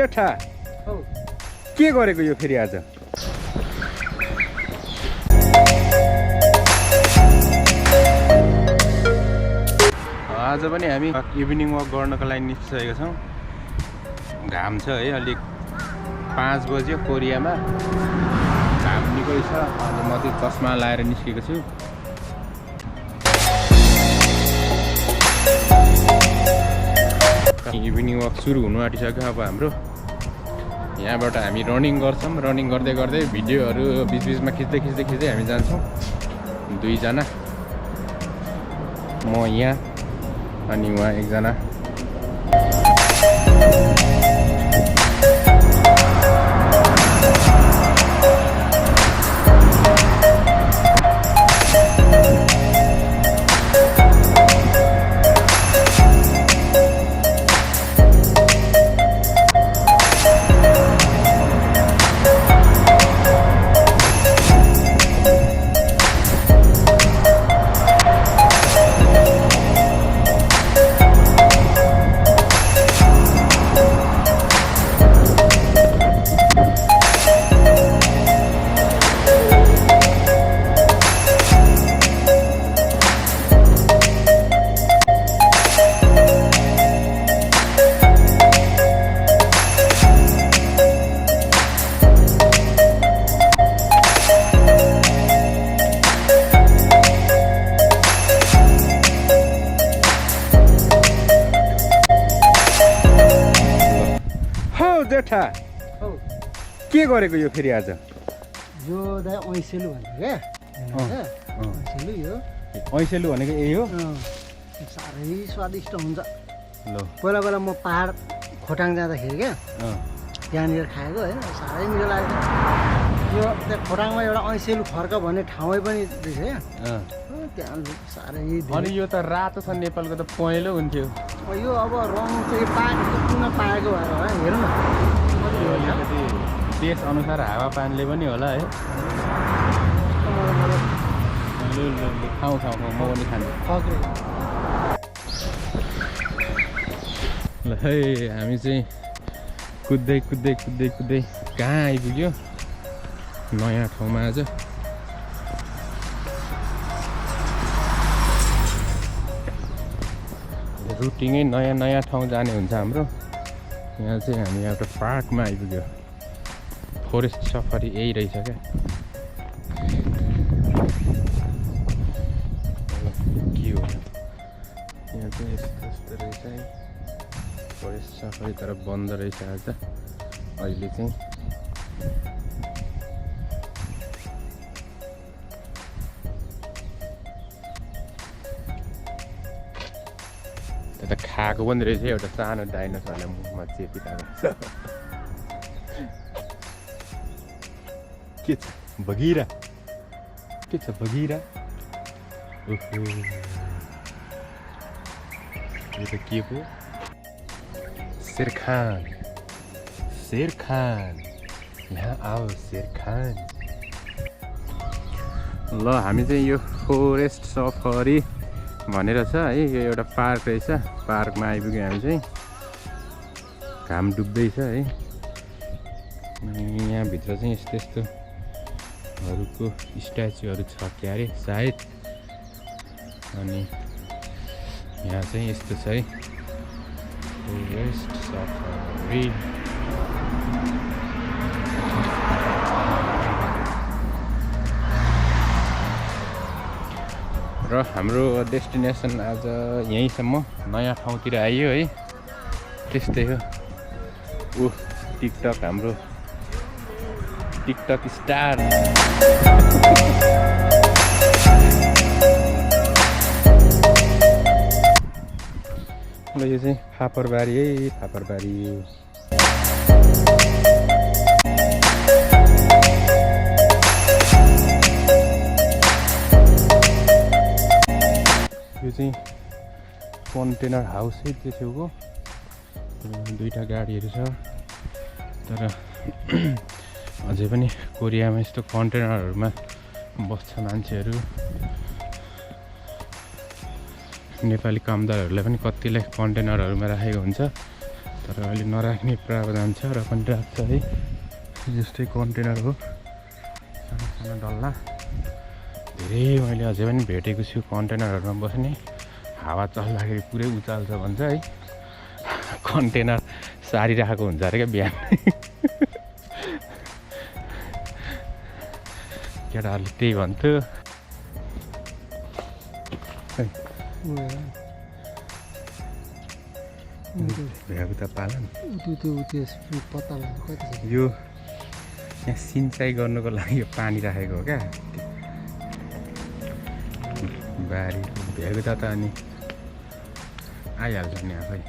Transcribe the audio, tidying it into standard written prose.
जेठा के गरेको यो फेरि आज? आज पनि हामी इभिनिङ वक गर्नको लागि निस्किसकेका छौँ। घाम छ है, अलिक 5 बज्यो कोरियामा, घाम निकै छ। अनि म चाहिँ चस्मा लाएर निस्केको छु। इभिनिङ वक सुरु हुनु आँटिसक्यो अब हाम्रो। यहाँबाट हामी रनिङ गर्छौँ, रनिङ गर्दै गर्दै भिडियोहरू बिचबिचमा खिच्दै हामी जान्छौँ। 2 जना, म यहाँ अनि उहाँ 1 जना। जेठा के गरेको यो फेरि आज? यो दाइ ऐसेलु भन्छ क्या। ऐसेलु यो ऐसेलु भनेको यही हो। साह्रै स्वादिष्ट हुन्छ। ल पहिला पहिला म पहाड खोटाङ जाँदाखेरि क्या त्यहाँनिर खाएको होइन, साह्रै मिठो लाग्यो। यो त्यहाँ खोटाङमा एउटा ऐसेलु फर्क भन्ने ठाउँै पनि रहेछ क्या, त्यहाँ साह्रै। अनि यो त रातो छ, नेपालको त पहेँलो हुन्थ्यो। यो अब रङ चाहिँ पुनः पाएको भएर होला, हेरौँ न। देश अनुसार हावापानीले पनि होला है। खाउँ म पनि खानु। ल है, हामी चाहिँ कुद्दै कहाँ आइपुग्यो? नयाँ ठाउँमा आज। रुटिनै नयाँ ठाउँ जाने हुन्छ हाम्रो। यहाँ चाहिँ हामी एउटा पार्कमा आइपुग्यो। फरेस्ट सफारी यही रहेछ क्या। के हो यहाँ चाहिँ यस्तो रहेछ है, फरेस्ट सफारी, तर बन्द रहेछ आज अहिले चाहिँ। त्यता खाएको पनि रहेछ एउटा सानो डाइनोसरलाई मुखमा चेपिरहेको छ। के छ बगिरा? के छ बगिरा? ओहो, यो त के हो? शेर खान, यहाँ आओ शेर खान। ल हामी चाहिँ यो फरेस्ट सफारी भनेर छ है, यो एउटा पार्क रहेछ। पार्कमा आइपुग्यो हामी चाहिँ। घाम डुब्दैछ है। यहाँभित्र चाहिँ यस्तोहरूको स्ट्याचुहरू छ क्या अरे सायद। अनि यहाँ चाहिँ यस्तो छ है, फरेस्ट सफारी। र हाम्रो डेस्टिनेसन आज यहीँसम्म, नयाँ ठाउँतिर आइयो है। त्यस्तै हो। टिकटक, हाम्रो टिकटक स्टार। ल यो चाहिँ फापरबारी है, फापरबारी। यो चाहिँ कन्टेनर हाउस है, त्यो छेउको 2टा गाडीहरू छ। तर अझै पनि कोरियामा यस्तो कन्टेनरहरूमा बस्छ मान्छेहरू। नेपाली कामदारहरूलाई पनि कतिलाई कन्टेनरहरूमा राखेको हुन्छ। तर अहिले नराख्ने प्रावधान छ र पनि राख्छ है। जस्तै कन्टेनर हो, सानो सानो डल्ला धेरै मैले अझै पनि भेटेको छु। कन्टेनरहरूमा बस्ने हावा चल्दाखेरि पुरै उचाल्छ भन्छ है। कन्टेनर सारिराखेको हुन्छ अरे क्या बिहान। केटाहरूले त्यही भन्थ्यो। भ्यागुता पालन यो यहाँ सिँचाइ गर्नुको लागि यो पानी राखेको हो क्या बारी। भ्यागुता त अनि आइहाल्छ नि आफै।